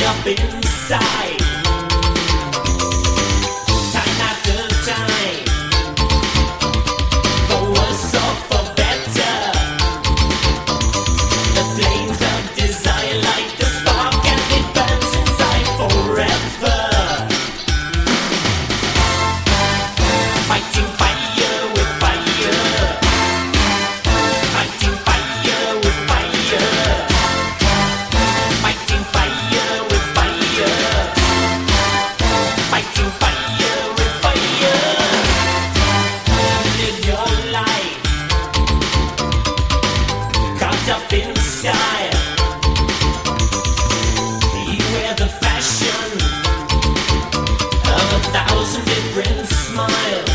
up inside, time after time, for worse or for better. The flames of desire light the spark and it burns inside forever. Fighting fire with fire, fighting fire with fire, fighting fire with fire, fighting fire with fire. Live your life caught up in style. You wear the fashion of 1,000 different smiles.